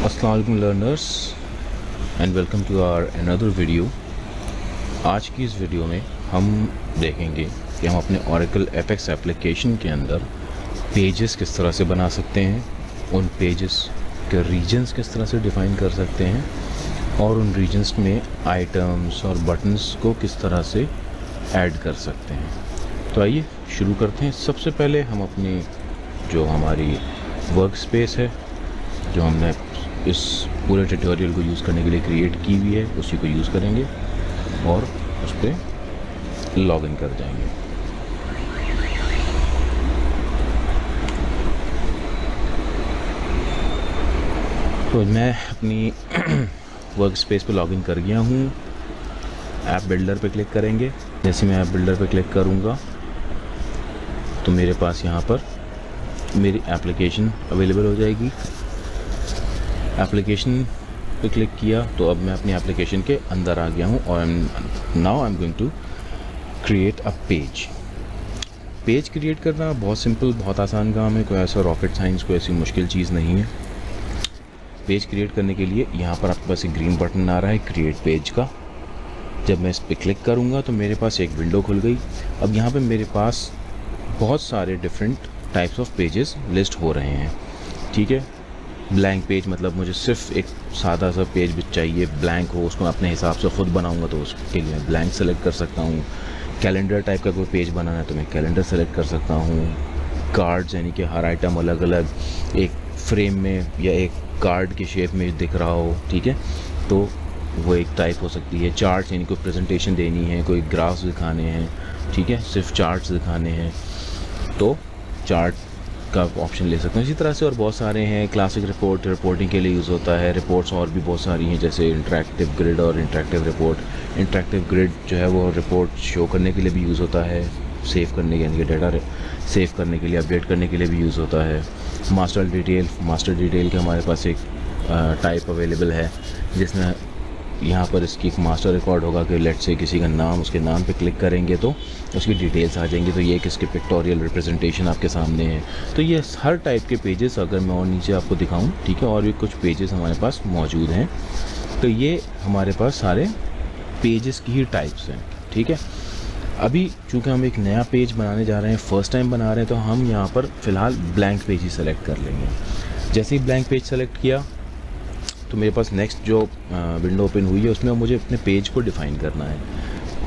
अस्सलाम वालेकुम learners and welcome to our another video. आज की इस वीडियो में हम देखेंगे कि हम अपने Oracle FX एप्लीकेशन के अंदर पेजेस किस तरह से बना सकते हैं, उन पेजेस के रीजन्स किस तरह से डिफ़ाइन कर सकते हैं और उन रीजन्स में आइटम्स और बटन्स को किस तरह से ऐड कर सकते हैं। तो आइए शुरू करते हैं। सबसे पहले हम अपनी जो हमारी वर्क स्पेस है, जो हमने इस पूरे ट्यूटोरियल को यूज़ करने के लिए क्रिएट की हुई है, उसी को यूज़ करेंगे और उस पर लॉग इन कर जाएंगे। तो मैं अपनी वर्क स्पेस पे लॉग इन कर गया हूँ। ऐप बिल्डर पे क्लिक करेंगे। जैसे मैं ऐप बिल्डर पे क्लिक करूँगा तो मेरे पास यहाँ पर मेरी एप्लीकेशन अवेलेबल हो जाएगी। एप्लीकेशन पे क्लिक किया तो अब मैं अपनी एप्लीकेशन के अंदर आ गया हूँ और now I am going to create a page create करना बहुत सिंपल, बहुत आसान काम है। कोई ऐसा रॉकेट साइंस, कोई ऐसी मुश्किल चीज़ नहीं है। पेज क्रिएट करने के लिए यहाँ पर आपके पास एक ग्रीन बटन आ रहा है क्रिएट पेज का। जब मैं इस पर क्लिक करूँगा तो मेरे पास एक विंडो खुल गई। अब यहाँ पर मेरे पास बहुत सारे different types of pages list हो रहे हैं। ठीक है, ब्लैंक पेज मतलब मुझे सिर्फ एक सादा सा पेज भी चाहिए, ब्लैंक हो, उसको अपने हिसाब से ख़ुद बनाऊंगा तो उसके लिए ब्लैंक सेलेक्ट कर सकता हूँ। कैलेंडर टाइप का कोई पेज बनाना है तो मैं कैलेंडर सेलेक्ट कर सकता हूँ। कार्ड्स यानी कि हर आइटम अलग अलग एक फ्रेम में या एक कार्ड के शेप में दिख रहा हो, ठीक है, तो वो एक टाइप हो सकती है। चार्ट्स यानी कोई प्रेजेंटेशन देनी है, कोई ग्राफ्स दिखाने हैं, ठीक है, सिर्फ चार्ट्स दिखाने हैं तो चार्ट का ऑप्शन ले सकते हैं। इसी तरह से और बहुत सारे हैं। क्लासिक रिपोर्टिंग के लिए यूज़ होता है। रिपोर्ट्स और भी बहुत सारी हैं, जैसे इंटरेक्टिव ग्रिड और इंटरेक्टिव रिपोर्ट। इंटरेक्टिव ग्रिड जो है वो रिपोर्ट शो करने के लिए भी यूज़ होता है, सेव करने के, यानी कि डेटा सेव करने के लिए, अपडेट करने के लिए भी यूज़ होता है। मास्टर डिटेल के हमारे पास एक टाइप अवेलेबल है जिसमें यहाँ पर इसकी एक मास्टर रिकॉर्ड होगा कि लेट से किसी का नाम, उसके नाम पे क्लिक करेंगे तो उसकी डिटेल्स आ जाएंगी। तो ये एक इसके पिक्टोरियल रिप्रेजेंटेशन आपके सामने है। तो ये हर टाइप के पेजेस अगर मैं और नीचे आपको दिखाऊं, ठीक है, और भी कुछ पेजेस हमारे पास मौजूद हैं। तो ये हमारे पास सारे पेजेस की ही टाइप्स हैं। ठीक है, अभी चूँकि हम एक नया पेज बनाने जा रहे हैं, फ़र्स्ट टाइम बना रहे हैं, तो हम यहाँ पर फ़िलहाल ब्लैंक पेज ही सेलेक्ट कर लेंगे। जैसे ही ब्लैंक पेज सेलेक्ट किया तो मेरे पास नेक्स्ट जो विंडो ओपन हुई है उसमें मुझे अपने पेज को डिफ़ाइन करना है।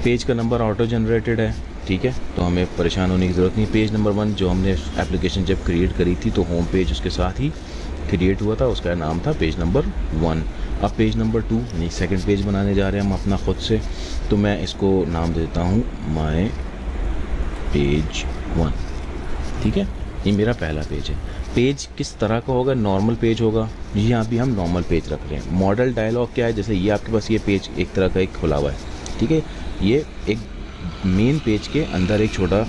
पेज का नंबर ऑटो जनरेटेड है, ठीक है, तो हमें परेशान होने की ज़रूरत नहीं। पेज नंबर 1 जो हमने एप्लीकेशन जब क्रिएट करी थी तो होम पेज उसके साथ ही क्रिएट हुआ था, उसका नाम था पेज नंबर 1। अब पेज नंबर 2 यानी सेकंड पेज बनाने जा रहे हैं हम अपना ख़ुद से, तो मैं इसको नाम देता हूँ माय पेज 1। ठीक है, ये मेरा पहला पेज है। पेज किस तरह का होगा? नॉर्मल पेज होगा। यहाँ भी हम नॉर्मल पेज रख रहे हैं। मॉडल डायलॉग क्या है? जैसे ये आपके पास ये पेज एक तरह का एक खुला हुआ है, ठीक है, ये एक मेन पेज के अंदर एक छोटा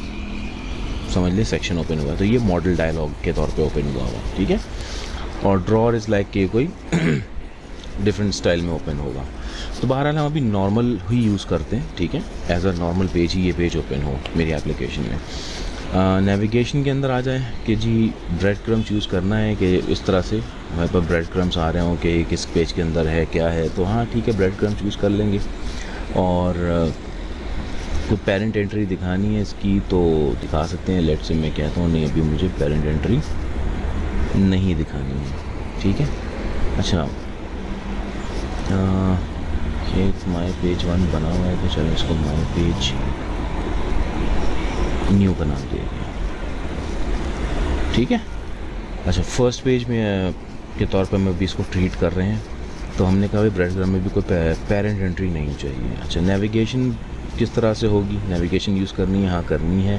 समझ लें सेक्शन ओपन हुआ है, तो ये मॉडल डायलॉग के तौर पे ओपन हुआ हुआ, ठीक है। और ड्रॉअर इज़ लाइक कि कोई डिफरेंट स्टाइल में ओपन होगा। तो बहरहाल हम अभी नॉर्मल ही यूज़ करते हैं, ठीक है, एज अ नॉर्मल पेज ही ये पेज ओपन हो मेरी एप्लीकेशन में। नेविगेशन के अंदर आ जाए कि जी ब्रेड क्रम्स यूज़ करना है कि इस तरह से हमारे पास ब्रेड क्रम्स आ रहे हों कि किस पेज के अंदर है क्या है, तो हाँ ठीक है, ब्रेड क्रम्स यूज़ कर लेंगे। और कोई पेरेंट एंट्री दिखानी है इसकी तो दिखा सकते हैं। लेट से मैं कहता हूँ नहीं, अभी मुझे पेरेंट एंट्री नहीं दिखानी है, ठीक है। अच्छा, ये माय पेज 1 बना हुआ है तो चलो इसको माय पेज न्यू का नाम दिया गया, ठीक है। अच्छा, फर्स्ट पेज में के तौर पर मैं भी इसको ट्रीट कर रहे हैं, तो हमने कहा भाई ब्रेड क्रम्ब में भी कोई पेरेंट एंट्री नहीं चाहिए। अच्छा, नेविगेशन किस तरह से होगी? नेविगेशन यूज़ करनी है, हाँ करनी है।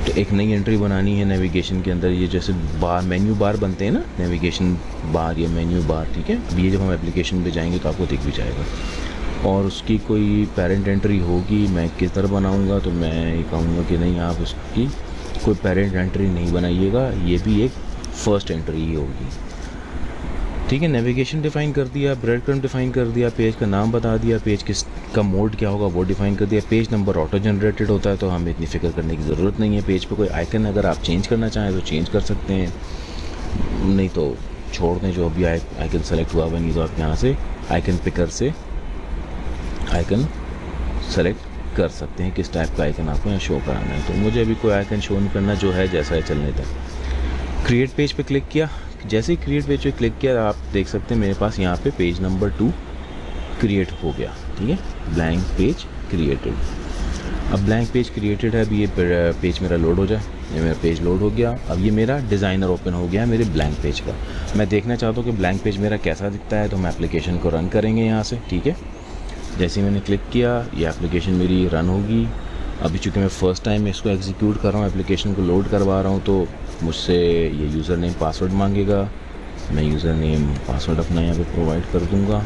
तो एक नई एंट्री बनानी है नेविगेशन के अंदर। ये जैसे बार, मेन्यू बार बनते हैं ना, नेविगेशन बार या मेन्यू बार, ठीक है। अब ये जब हम एप्लीकेशन पे जाएंगे तो आपको दिख भी जाएगा। और उसकी कोई पेरेंट एंट्री होगी, मैं किस तरह बनाऊंगा? तो मैं ये कहूँगा कि नहीं, आप उसकी कोई पेरेंट एंट्री नहीं बनाइएगा, ये भी एक फ़र्स्ट एंट्री ही होगी, ठीक है। नेविगेशन डिफ़ाइन कर दिया, ब्रेड क्रम्ब डिफ़ाइन कर दिया, पेज का नाम बता दिया, पेज किस का मोड क्या होगा वो डिफ़ाइन कर दिया। पेज नंबर ऑटो जनरेटेड होता है तो हमें इतनी फ़िक्र करने की ज़रूरत नहीं है। पेज पे कोई आइकन अगर आप चेंज करना चाहें तो चेंज कर सकते हैं, नहीं तो छोड़ दें जो अभी आइकन सेलेक्ट हुआ हुआ नहीं, तो आप यहाँ से आइकन पिकर से आइकन सेलेक्ट कर सकते हैं किस टाइप का आइकन आपको यहाँ शो कराना है। तो मुझे अभी कोई आइकन शो नहीं करना, जो है जैसा है चलने तक। क्रिएट पेज पे क्लिक किया, जैसे ही क्रिएट पेज पे क्लिक किया आप देख सकते हैं मेरे पास यहाँ पे पेज नंबर 2 क्रिएट हो गया, ठीक है, ब्लैंक पेज क्रिएटेड। अब ब्लैंक पेज क्रिएटेड है, अभी ये पेज मेरा लोड हो जाए, ये मेरा पेज लोड हो गया। अब ये मेरा डिज़ाइनर ओपन हो गया मेरे ब्लैंक पेज का। मैं देखना चाहता हूँ कि ब्लैंक पेज मेरा कैसा दिखता है, तो हम एप्लीकेशन को रन करेंगे यहाँ से, ठीक है। जैसे ही मैंने क्लिक किया ये एप्लीकेशन मेरी रन होगी। अभी चूँकि मैं फ़र्स्ट टाइम इसको एग्जीक्यूट कर रहा हूँ, एप्लीकेशन को लोड करवा रहा हूँ, तो मुझसे ये यूज़र नेम पासवर्ड मांगेगा। मैं यूज़र नेम पासवर्ड अपना यहाँ पे प्रोवाइड कर दूँगा।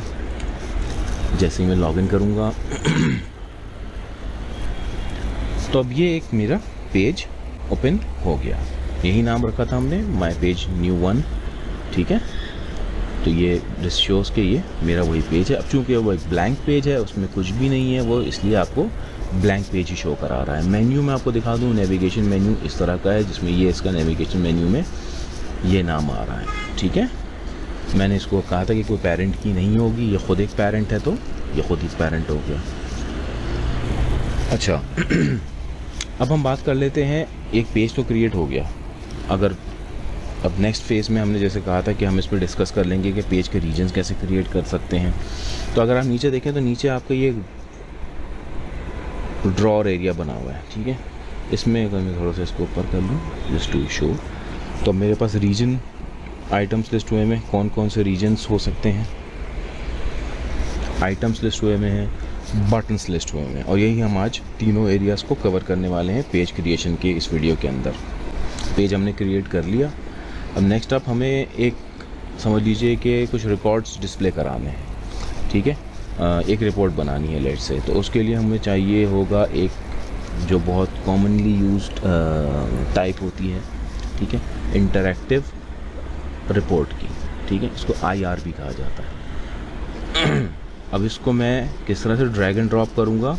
जैसे ही मैं लॉगिन करूँगा तो अब ये एक मेरा पेज ओपन हो गया। यही नाम रखा था हमने, माय पेज न्यू 1, ठीक है। तो ये दिस शोज़ के ये मेरा वही पेज है। अब चूँकि वो एक ब्लैंक पेज है, उसमें कुछ भी नहीं है वो, इसलिए आपको ब्लैंक पेज ही शो करा रहा है। मेन्यू में आपको दिखा दूँ, नेविगेशन मेन्यू इस तरह का है, जिसमें ये इसका नेविगेशन मेन्यू में ये नाम आ रहा है, ठीक है। मैंने इसको कहा था कि कोई पेरेंट की नहीं होगी, ये ख़ुद एक पेरेंट है, तो ये ख़ुद ही पेरेंट हो गया। अच्छा अब हम बात कर लेते हैं, एक पेज तो क्रिएट हो गया। अगर अब नेक्स्ट फेज़ में हमने जैसे कहा था कि हम इस पर डिस्कस कर लेंगे कि पेज के रीजन्स कैसे क्रिएट कर सकते हैं। तो अगर आप नीचे देखें तो नीचे आपका ये ड्रॉर एरिया बना हुआ है, ठीक है। इसमें अगर मैं थोड़ा सा इसको ऊपर कर लूँ जस्ट टू शो, तो मेरे पास रीजन आइटम्स लिस्ट हुए में कौन कौन से रीजन्स हो सकते हैं, आइटम्स लिस्ट हुए में है, बटन्स लिस्ट हुए में, और यही हम आज तीनों एरियाज़ को कवर करने वाले हैं पेज क्रिएशन के इस वीडियो के अंदर। पेज हमने क्रिएट कर लिया। अब नेक्स्ट अप हमें एक समझ लीजिए कि कुछ रिकॉर्ड्स डिस्प्ले कराने हैं, ठीक है। एक रिपोर्ट बनानी है लेट से, तो उसके लिए हमें चाहिए होगा एक जो बहुत कॉमनली यूज्ड टाइप होती है, ठीक है, इंटरैक्टिव रिपोर्ट की, ठीक है। इसको IR भी कहा जाता है। अब इसको मैं किस तरह से ड्रैग एंड ड्रॉप करूँगा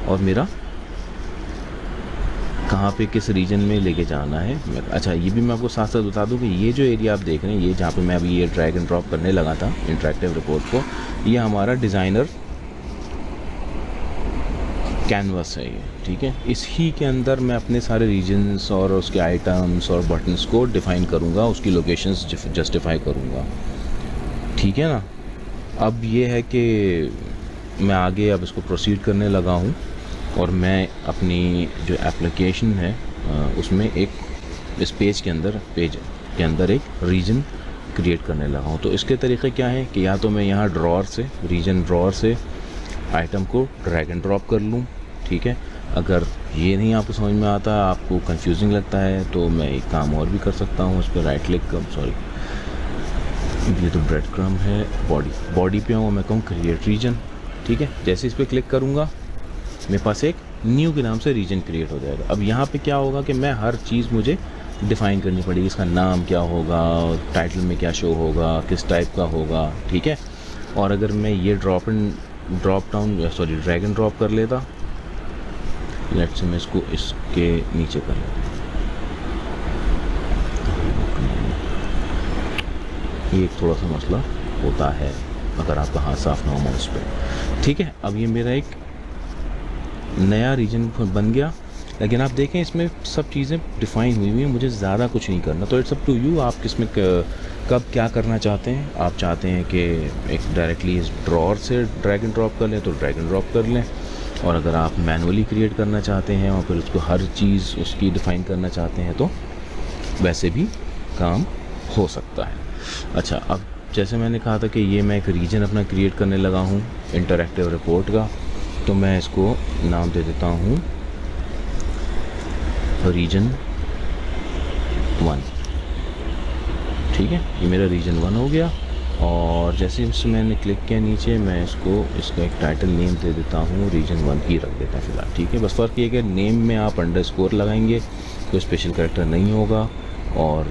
और मेरा कहाँ पे किस रीजन में लेके जाना है। अच्छा ये भी मैं आपको साथ साथ बता दूं कि ये जो एरिया आप देख रहे हैं, ये जहाँ पे मैं अभी ये ड्रैग एंड ड्रॉप करने लगा था इंटरैक्टिव रिपोर्ट को, ये हमारा डिज़ाइनर कैनवस है ये, ठीक है। इसी के अंदर मैं अपने सारे रीजन्स और उसके आइटम्स और बटन्स को डिफ़ाइन करूँगा, उसकी लोकेशंस जस्टिफाई करूँगा, ठीक है ना। अब ये है कि मैं आगे अब इसको प्रोसीड करने लगा हूँ और मैं अपनी जो एप्लीकेशन है उसमें एक इस पेज के अंदर एक रीजन क्रिएट करने लगा हूँ। तो इसके तरीक़े क्या हैं कि या तो मैं यहाँ ड्रॉर से रीजन ड्रॉर से आइटम को ड्रैग एंड ड्रॉप कर लूँ, ठीक है। अगर ये नहीं आपको समझ में आता, आपको कंफ्यूजिंग लगता है, तो मैं एक काम और भी कर सकता हूँ। उस पर राइट क्लिक कर, सॉरी ये तो ब्रेड क्रम्ब है, बॉडी पे हूँ, मैं कहूँ क्रिएट रीजन, ठीक है। जैसे इस पर क्लिक करूँगा मेरे पास एक न्यू के नाम से रीजन क्रिएट हो जाएगा। अब यहाँ पे क्या होगा कि मैं हर चीज़ मुझे डिफ़ाइन करनी पड़ेगी, इसका नाम क्या होगा, टाइटल में क्या शो होगा, किस टाइप का होगा, ठीक है। और अगर मैं ये ड्रॉप ड्रैग एंड ड्रॉप कर लेता, लेट्स से मैं इसको इसके नीचे कर लेता, ये एक थोड़ा सा मसला होता है अगर आपका हाथ साफ ना हो माउस पे, ठीक है। अब ये मेरा एक नया रीजन बन गया, लेकिन आप देखें इसमें सब चीज़ें डिफ़ाइन हुई हुई हैं, मुझे ज़्यादा कुछ नहीं करना। तो इट्स अप टू यू, आप किसमें कब क्या करना चाहते हैं। आप चाहते हैं कि एक डायरेक्टली इस ड्रॉर से ड्रैग एंड ड्रॉप कर लें तो ड्रैग एंड ड्रॉप कर लें, और अगर आप मैनुअली क्रिएट करना चाहते हैं और फिर उसको हर चीज़ उसकी डिफ़ाइन करना चाहते हैं तो वैसे भी काम हो सकता है। अच्छा अब जैसे मैंने कहा था कि ये मैं एक रीजन अपना क्रिएट करने लगा हूँ इंटरैक्टिव रिपोर्ट का, तो मैं इसको नाम दे देता हूँ रीजन 1, ठीक है। ये मेरा रीजन 1 हो गया। और जैसे इसमें मैंने क्लिक किया नीचे, मैं इसका एक टाइटल नेम दे देता हूँ, रीजन 1 ही रख देता है फ़िलहाल, ठीक है। बस फ़र्क ये कि नेम में आप अंडरस्कोर लगाएंगे, कोई स्पेशल कैरेक्टर नहीं होगा और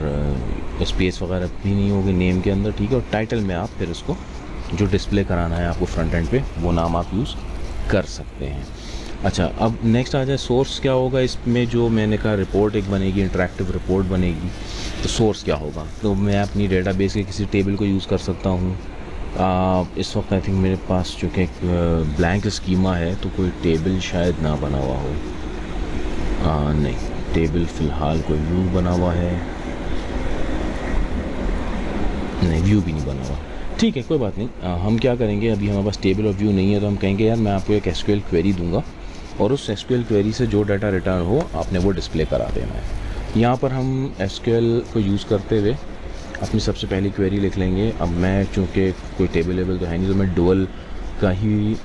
स्पेस वगैरह भी नहीं होगी नेम के अंदर, ठीक है। और टाइटल में आप फिर उसको जो डिस्प्ले कराना है आपको फ्रंट एंड पे, वो नाम आप यूज़ कर सकते हैं। अच्छा, अब नेक्स्ट आ जाए सोर्स क्या होगा इसमें। जो मैंने कहा रिपोर्ट एक बनेगी, इंटरेक्टिव रिपोर्ट बनेगी, तो सोर्स क्या होगा। तो मैं अपनी डेटाबेस के किसी टेबल को यूज़ कर सकता हूँ। इस वक्त आई थिंक मेरे पास चूँकि एक ब्लैंक स्कीमा है तो कोई टेबल शायद ना बना हुआ हो। नहीं, टेबल फ़िलहाल कोई व्यू बना हुआ है नहीं, व्यू भी नहीं बना हुआ। ठीक है, कोई बात नहीं। हम क्या करेंगे, अभी हमारे पास टेबल और व्यू नहीं है तो हम कहेंगे यार मैं आपको एक एसक्यूएल क्वेरी दूंगा और उस एसक्यूएल क्वेरी से जो डाटा रिटर्न हो आपने वो डिस्प्ले करा देना है। यहाँ पर हम एसक्यूएल को यूज़ करते हुए अपनी सबसे पहली क्वेरी लिख लेंगे। अब मैं चूँकि कोई टेबल वेबल तो है नहीं तो मैं डुअल का ही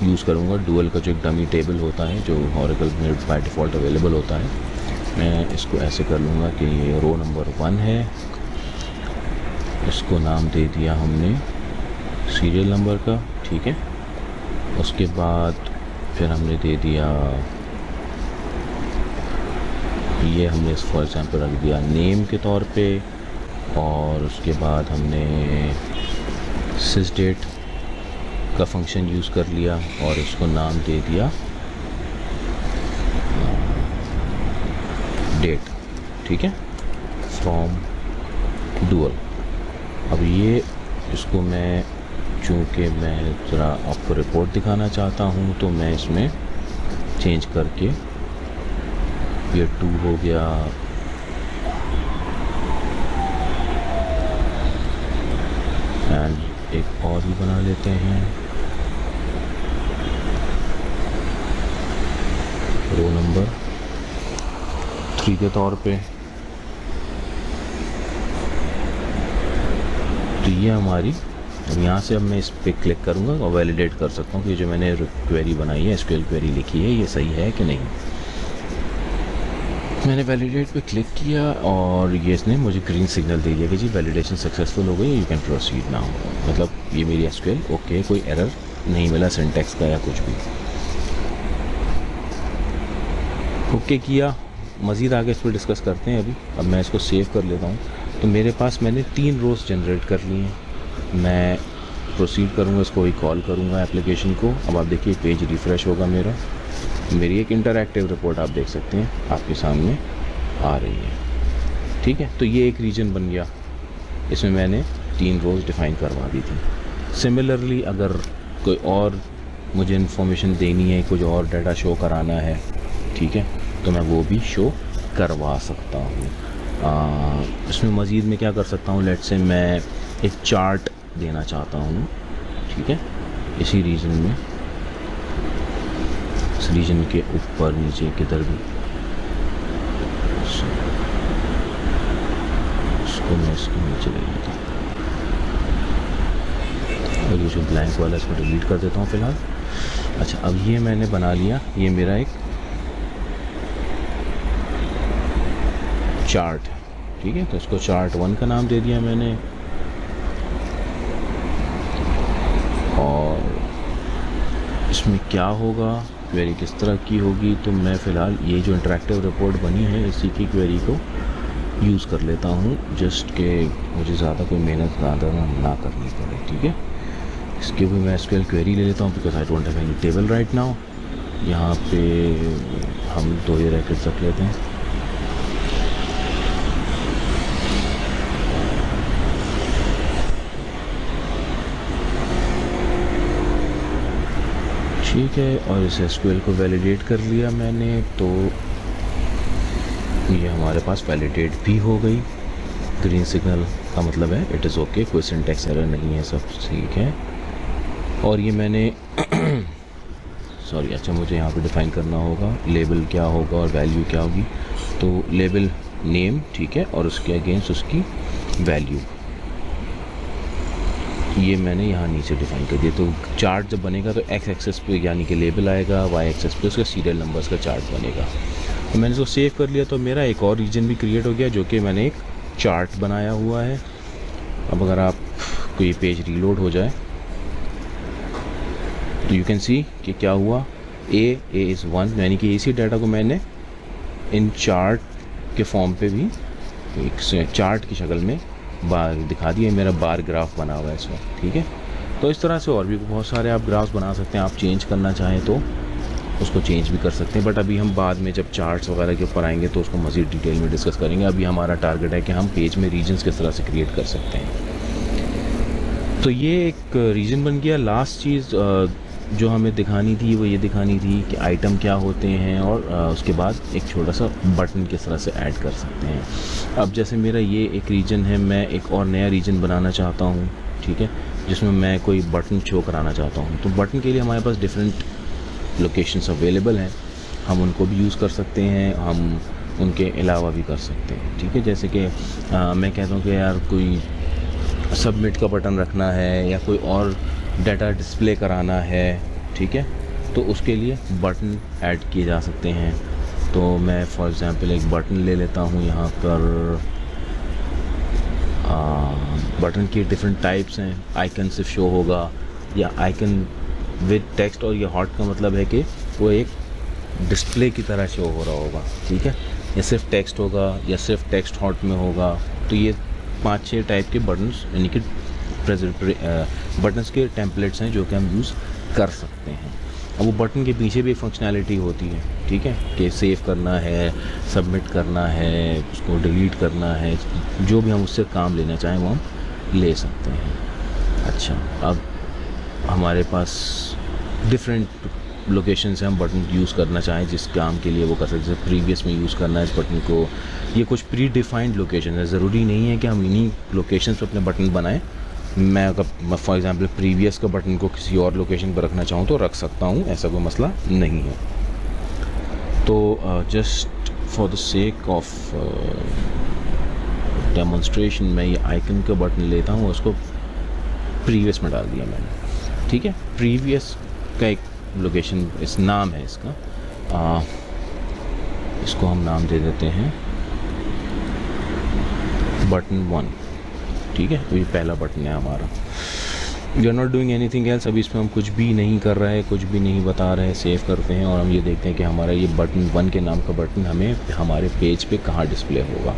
यूज़ करूँगा। डुअल का जो एक डमी टेबल होता है जो ओरेकल में बाय डिफ़ॉल्ट अवेलेबल होता है, मैं इसको ऐसे कर लूँगा कि ये रो नंबर 1 है। इसको नाम दे दिया हमने सीरियल नंबर का, ठीक है। उसके बाद फिर हमने दे दिया, ये हमने फॉर एग्जांपल रख दिया नेम के तौर पे। और उसके बाद हमने सिसडेट का फंक्शन यूज़ कर लिया और इसको नाम दे दिया डेट, ठीक है, फ्रॉम डुअल। अब ये इसको मैं चूँकि मैं ज़रा आपको रिपोर्ट दिखाना चाहता हूँ तो मैं इसमें चेंज करके ये 2 हो गया। एंड एक और भी बना लेते हैं, रो नंबर 3 के तौर पे। तो ये हमारी, अब यहाँ से अब मैं इस पर क्लिक करूँगा और वैलिडेट कर सकता हूँ कि जो मैंने क्वेरी बनाई है, एसक्यूएल क्वेरी लिखी है, ये सही है कि नहीं। मैंने वैलिडेट पे क्लिक किया और ये इसने मुझे ग्रीन सिग्नल दे दिया कि जी वैलिडेशन सक्सेसफुल हो गई, यू कैन प्रोसीड नाउ। मतलब ये मेरी एसक्यूएल ओके, कोई एरर नहीं मिला सिंटैक्स का या कुछ भी। ओके किया, मज़ीद आगे इस पर डिस्कस करते हैं अभी। अब मैं इसको सेव कर लेता हूँ। तो मेरे पास मैंने 3 रोज़ जनरेट कर लिए हैं। मैं प्रोसीड करूँगा, इसको ही कॉल करूँगा एप्लीकेशन को। अब आप देखिए पेज रिफ़्रेश होगा मेरा, मेरी एक इंटरैक्टिव रिपोर्ट आप देख सकते हैं आपके सामने आ रही है, ठीक है। तो ये एक रीजन बन गया, इसमें मैंने 3 रोज़ डिफ़ाइन करवा दी थी। सिमिलरली अगर कोई और मुझे इन्फॉर्मेशन देनी है, कुछ और डाटा शो कराना है, ठीक है, तो मैं वो भी शो करवा सकता हूँ। इसमें मज़ीद में क्या कर सकता हूँ, लेट्स से मैं एक चार्ट देना चाहता हूँ, ठीक है, इसी रीजन में, इस रीजन के ऊपर नीचे किधर भी। इसको मैं इसके नीचे ले लेता हूँ और ये जो ब्लैंक वाला इसको डिलीट कर देता हूँ फ़िलहाल। अच्छा, अब ये मैंने बना लिया, ये मेरा एक चार्ट है, ठीक है। तो इसको चार्ट 1 का नाम दे दिया मैंने। और इसमें क्या होगा, क्वेरी किस तरह की होगी, तो मैं फ़िलहाल ये जो इंटरैक्टिव रिपोर्ट बनी है इसी की क्वेरी को यूज़ कर लेता हूँ, जस्ट कि मुझे ज़्यादा कोई मेहनत ज़्यादा ना करनी पड़े, ठीक है। इसके भी मैं एसक्यूएल क्वेरी ले लेता हूँ because I don't have any table right now. यहाँ पे हम 2 ही रैकेट्स रख लेते हैं। ठीक है, और इस एसक्यूएल को वैलिडेट कर लिया मैंने, तो ये हमारे पास वैलिडेट भी हो गई। ग्रीन सिग्नल का मतलब है इट इज़ ओके, कोई सिंटैक्स एरर नहीं है, सब ठीक है। और ये मैंने सॉरी, अच्छा मुझे यहाँ पे डिफ़ाइन करना होगा लेबल क्या होगा और वैल्यू क्या होगी। तो लेबल नेम, ठीक है, और उसके अगेंस्ट उसकी वैल्यू, ये मैंने यहाँ नीचे डिफ़ाइन कर दिया। तो चार्ट जब बनेगा तो एक्स एक्सेस पे यानी कि लेबल आएगा, वाई एक्सेस पे उसका सीरियल नंबर्स का चार्ट बनेगा। तो मैंने इसको सेव कर लिया, तो मेरा एक और रीजन भी क्रिएट हो गया जो कि मैंने एक चार्ट बनाया हुआ है। अब अगर आप कोई पेज रीलोड हो जाए तो यू कैन सी कि क्या हुआ, ए इज़ 1, यानी कि इसी डाटा को मैंने इन चार्ट के फॉर्म पे भी एक चार्ट की शक्ल में बार दिखा दिया। मेरा बार ग्राफ बना हुआ है इसमें, ठीक है। तो इस तरह से और भी बहुत सारे आप ग्राफ्स बना सकते हैं, आप चेंज करना चाहें तो उसको चेंज भी कर सकते हैं, बट अभी हम बाद में जब चार्ट्स वगैरह के ऊपर आएंगे तो उसको मज़ीद डिटेल में डिस्कस करेंगे। अभी हमारा टारगेट है कि हम पेज में रीजन्स किस तरह से क्रिएट कर सकते हैं। तो ये एक रीजन बन गया। लास्ट चीज़ जो हमें दिखानी थी वो ये दिखानी थी कि आइटम क्या होते हैं, और उसके बाद एक छोटा सा बटन किस तरह से ऐड कर सकते हैं। अब जैसे मेरा ये एक रीजन है, मैं एक और नया रीजन बनाना चाहता हूँ, ठीक है, जिसमें मैं कोई बटन शो कराना चाहता हूँ। तो बटन के लिए हमारे पास डिफरेंट लोकेशंस अवेलेबल हैं, हम उनको भी यूज़ कर सकते हैं, हम उनके अलावा भी कर सकते हैं, ठीक है। जैसे कि मैं कहता हूँ कि यार कोई सबमिट का बटन रखना है या कोई और डाटा डिस्प्ले कराना है, ठीक है, तो उसके लिए बटन ऐड किए जा सकते हैं। तो मैं फॉर एग्ज़ाम्पल एक बटन ले लेता हूँ यहाँ पर। बटन की डिफरेंट टाइप्स हैं, आइकन सिर्फ शो होगा या आइकन विद टेक्स्ट, और ये हॉट का मतलब है कि वो एक डिस्प्ले की तरह शो हो रहा होगा, ठीक है, या सिर्फ टेक्स्ट होगा या सिर्फ टेक्स्ट हॉट में होगा। तो ये 5-6 टाइप के बटन्स यानी कि बटन्स के टेम्पलेट्स हैं जो कि हम यूज़ कर सकते हैं। अब वो बटन के पीछे भी एक फंक्शनैलिटी होती है, ठीक है, कि सेव करना है, सबमिट करना है, उसको डिलीट करना है, जो भी हम उससे काम लेना चाहें वो हम ले सकते हैं। अच्छा, अब हमारे पास डिफरेंट लोकेशन से हम बटन यूज़ करना चाहें जिस काम के लिए वो कर सकते हैं। जैसे प्रीवियस में यूज़ करना है इस बटन को, ये कुछ प्री डिफाइंड लोकेशन है, ज़रूरी नहीं है कि हम इन्हीं लोकेशन पर अपने बटन बनाएं। मैं अगर फॉर एग्ज़ाम्पल प्रीवियस का बटन को किसी और लोकेशन पर रखना चाहूँ तो रख सकता हूँ, ऐसा कोई मसला नहीं है। तो just for the sake of demonstration मैं ये आइकन का बटन लेता हूँ, उसको प्रीवियस में डाल दिया मैंने, ठीक है। प्रीवियस का एक लोकेशन इस नाम है इसका, इसको हम नाम दे देते हैं बटन 1, ठीक है। ये पहला बटन है हमारा। We are not doing anything else, अभी इसमें हम कुछ भी नहीं कर रहे हैं, कुछ भी नहीं बता रहे हैं। सेव करते हैं और हम ये देखते हैं कि हमारा ये बटन 1 के नाम का बटन हमें हमारे पेज पे कहाँ डिस्प्ले होगा।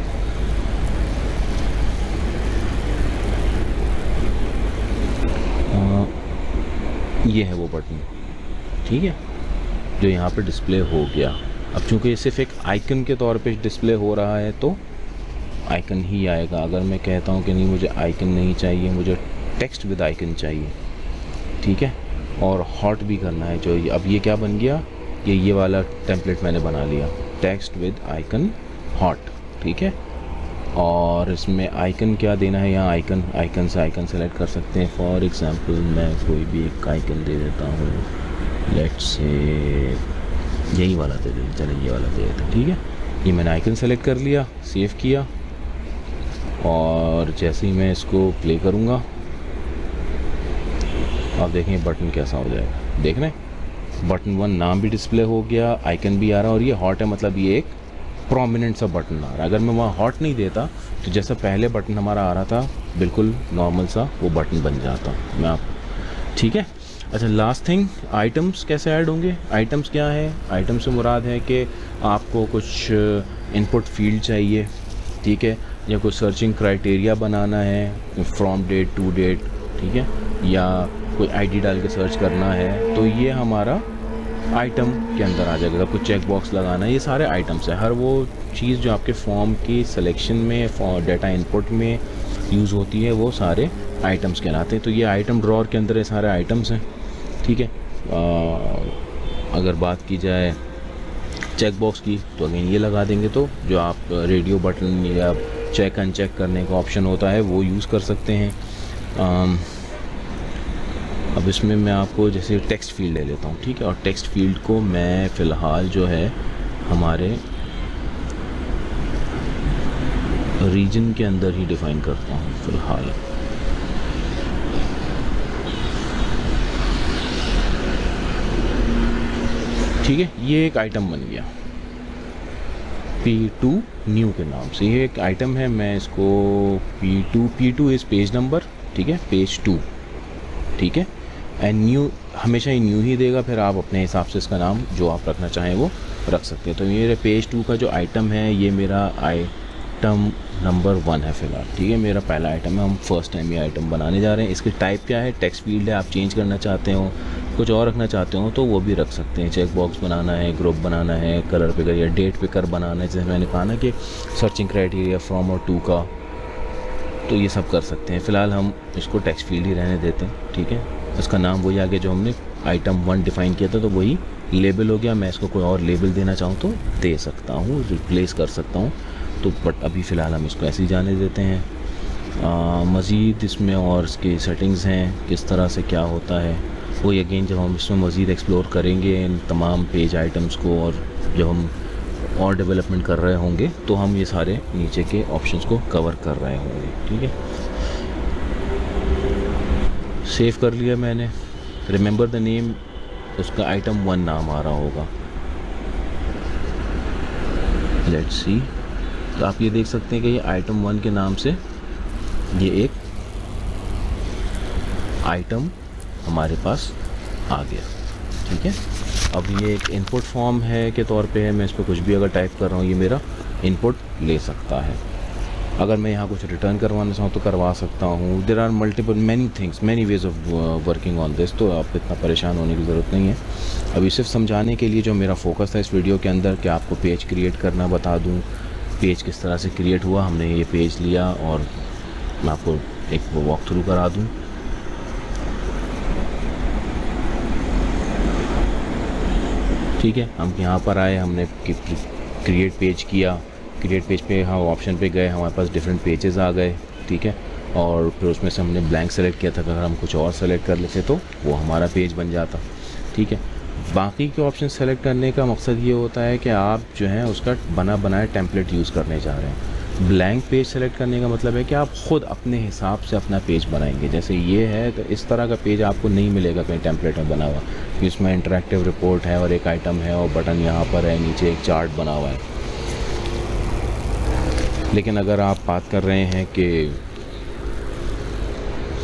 ये है वो बटन, ठीक है, जो यहाँ पे डिस्प्ले हो गया। अब चूँकि ये सिर्फ एक आइकन के तौर पे डिस्प्ले हो रहा है तो आइकन ही आएगा। अगर मैं कहता हूँ कि नहीं मुझे आइकन नहीं चाहिए, मुझे टेक्स्ट विद आइकन चाहिए, ठीक है, और हॉट भी करना है, जो अब ये क्या बन गया, ये वाला टेम्पलेट मैंने बना लिया, टेक्स्ट विद आइकन हॉट, ठीक है। और इसमें आइकन क्या देना है, यहाँ आइकन से आइकन सेलेक्ट कर सकते हैं। फॉर एग्ज़ाम्पल मैं कोई भी एक आइकन दे देता हूँ, लेट्स से यही वाला दे देते, चलिए ये वाला दे देते, ठीक है। ये मैंने आइकन सेलेक्ट कर लिया, सेव किया, और जैसे ही मैं इसको प्ले करूँगा आप देखें बटन कैसा हो जाएगा। देख रहे हैं, बटन 1 नाम भी डिस्प्ले हो गया, आइकन भी आ रहा है, और ये हॉट है, मतलब ये एक प्रोमिनेंट सा बटन आ रहा है। अगर मैं वहाँ हॉट नहीं देता तो जैसा पहले बटन हमारा आ रहा था बिल्कुल नॉर्मल सा वो बटन बन जाता मैं आप, ठीक है। अच्छा, लास्ट थिंग, आइटम्स कैसे ऐड होंगे। आइटम्स क्या है, आइटम से मुराद है कि आपको कुछ इनपुट फील्ड चाहिए, ठीक है, या कोई सर्चिंग क्राइटेरिया बनाना है, फ्रॉम डेट टू डेट, ठीक है, या कोई आईडी डाल के सर्च करना है, तो ये हमारा आइटम के अंदर आ जाएगा। कुछ चेक बॉक्स लगाना है, ये सारे आइटम्स हैं। हर वो चीज़ जो आपके फॉर्म की सिलेक्शन में, डाटा इनपुट में यूज़ होती है, वो सारे आइटम्स कहलाते हैं। तो ये आइटम ड्रॉअर के अंदर ये सारे आइटम्स हैं, ठीक है। अगर बात की जाए चेक बॉक्स की तो अगेन ये लगा देंगे, तो जो आप रेडियो बटन या चेक अनचेक करने का ऑप्शन होता है वो यूज़ कर सकते हैं। अब इसमें मैं आपको जैसे टेक्स्ट फील्ड ले लेता हूँ, ठीक है, और टेक्स्ट फील्ड को मैं फ़िलहाल जो है हमारे रीजन के अंदर ही डिफ़ाइन करता हूँ फ़िलहाल। ठीक है, ये एक आइटम बन गया P2 न्यू के नाम से। ये एक आइटम है, मैं इसको P2 इज़ पेज नंबर, ठीक है, पेज 2, ठीक है, एंड न्यू हमेशा ही न्यू ही देगा, फिर आप अपने हिसाब से इसका नाम जो आप रखना चाहें वो रख सकते हैं। तो मेरे पेज 2 का जो आइटम है ये मेरा आइटम नंबर 1 है फ़िलहाल, ठीक है, मेरा पहला आइटम है। हम फर्स्ट टाइम ये आइटम बनाने जा रहे हैं। इसकी टाइप क्या है, टेक्स्ट फील्ड है, आप चेंज करना चाहते हो कुछ और रखना चाहते हो तो वो भी रख सकते हैं। चेक बॉक्स बनाना है, ग्रुप बनाना है, कलर पिकर या डेट पिकर बनाना है, जैसे मैंने कहा ना कि सर्चिंग क्राइटेरिया फ्रॉम और टू का, तो ये सब कर सकते हैं। फ़िलहाल हम इसको टेक्स्ट फील्ड ही रहने देते हैं, ठीक है। इसका नाम वही आगे जो हमने आइटम 1 डिफ़ाइन किया था, तो वही लेबल हो गया। मैं इसको कोई और लेबल देना चाहूँ तो दे सकता हूँ, रिप्लेस कर सकता हूँ। तो बट अभी फ़िलहाल हम इसको ऐसे ही जाने देते हैं। मज़ीद इसमें और इसकी सेटिंग्स हैं, किस तरह से क्या होता है वो अगेन जब हम इसमें मज़ीद एक्सप्लोर करेंगे इन तमाम पेज आइटम्स को, और जब हम और डेवलपमेंट कर रहे होंगे तो हम ये सारे नीचे के ऑप्शंस को कवर कर रहे होंगे, ठीक है। सेव कर लिया मैंने। रिमेंबर द नेम, उसका आइटम 1 नाम आ रहा होगा। लेट्स सी, तो आप ये देख सकते हैं कि ये आइटम 1 के नाम से ये एक आइटम हमारे पास आ गया, ठीक है। अब ये एक इनपुट फॉर्म है के तौर पे है, मैं इस पर कुछ भी अगर टाइप कर रहा हूँ ये मेरा इनपुट ले सकता है। अगर मैं यहाँ कुछ रिटर्न करवाना चाहूँ तो करवा सकता हूँ। There are multiple many things, many ways of working on this, तो आप इतना परेशान होने की ज़रूरत नहीं है। अभी सिर्फ समझाने के लिए जो मेरा फोकस था इस वीडियो के अंदर कि आपको पेज क्रिएट करना बता दूँ, पेज किस तरह से क्रिएट हुआ। हमने ये पेज लिया और मैं आपको एक वॉक थ्रू करा दूँ। ठीक है, हम यहाँ पर आए, हमने क्रिएट पेज किया। क्रिएट पेज पे हम ऑप्शन पे गए, हमारे पास डिफरेंट पेजेस आ गए, ठीक है। और फिर उसमें से हमने ब्लैंक सेलेक्ट किया था, अगर हम कुछ और सेलेक्ट कर लेते तो वो हमारा पेज बन जाता, ठीक है। बाकी के ऑप्शन सेलेक्ट करने का मकसद ये होता है कि आप जो है उसका बना बनाया टेम्पलेट यूज़ करने जा रहे हैं। ब्लैंक पेज सेलेक्ट करने का मतलब है कि आप ख़ुद अपने हिसाब से अपना पेज बनाएंगे। जैसे ये है तो इस तरह का पेज आपको नहीं मिलेगा कहीं टेम्पलेट में बना हुआ, इसमें इंटरैक्टिव रिपोर्ट है और एक आइटम है और बटन यहाँ पर है, नीचे एक चार्ट बना हुआ है। लेकिन अगर आप बात कर रहे हैं कि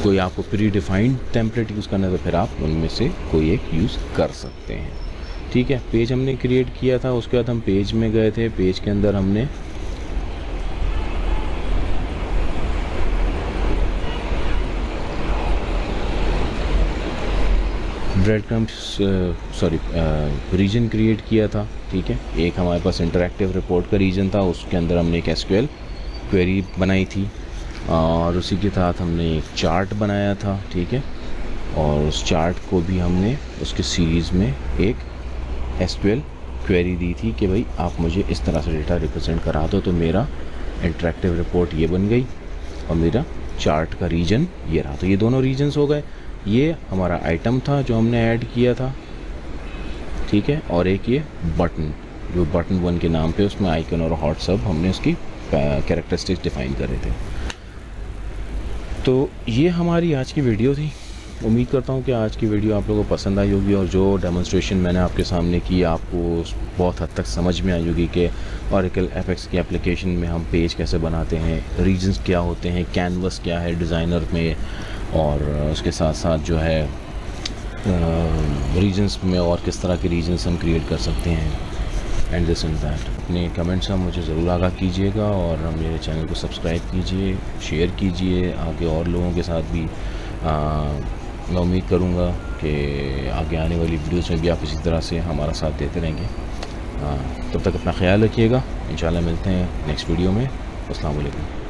कोई आपको प्री डिफाइंड टेम्पलेट यूज़ करना है तो फिर आप उनमें से कोई एक यूज़ कर सकते हैं, ठीक है। पेज हमने क्रिएट किया था, उसके बाद हम पेज में गए थे। पेज के अंदर हमने ब्रेड क्रम्स रीजन क्रिएट किया था, ठीक है। एक हमारे पास इंटरैक्टिव रिपोर्ट का रीजन था, उसके अंदर हमने एक एसक्यूएल क्वेरी बनाई थी और उसी के साथ हमने एक चार्ट बनाया था, ठीक है। और उस चार्ट को भी हमने उसके सीरीज़ में एक एसक्यूएल क्वेरी दी थी कि भाई आप मुझे इस तरह से डेटा रिप्रेजेंट करा दो, तो मेरा इंटरैक्टिव रिपोर्ट ये बन गई और मेरा चार्ट का रीजन ये रहा। तो ये दोनों रीजन्स हो गए। ये हमारा आइटम था जो हमने ऐड किया था, ठीक है। और एक ये बटन, जो बटन 1 के नाम पे उसमें आइकन और हॉट सब हमने उसकी कैरेक्टरिस्टिक्स डिफ़ाइन करे थे। तो ये हमारी आज की वीडियो थी। उम्मीद करता हूँ कि आज की वीडियो आप लोगों को पसंद आई होगी और जो डेमोन्स्ट्रेशन मैंने आपके सामने की आपको बहुत हद तक समझ में आई होगी कि ओरेकल एफएक्स की एप्लीकेशन में हम पेज कैसे बनाते हैं, रीजन्स क्या होते हैं, कैनवस क्या है डिज़ाइनर में, और उसके साथ साथ जो है रीजन्स में और किस तरह के रीजन्स हम क्रिएट कर सकते हैं, एंड दिस एंड दैट। अपने कमेंट्स का मुझे ज़रूर आगाह कीजिएगा और मेरे चैनल को सब्सक्राइब कीजिए, शेयर कीजिए आगे और लोगों के साथ भी। मैं उम्मीद करूँगा कि आगे आने वाली वीडियोस में भी आप इसी तरह से हमारा साथ देते रहेंगे। तब तक अपना ख्याल रखिएगा। इंशाल्लाह मिलते हैं नेक्स्ट वीडियो में। अस्सलाम वालेकुम।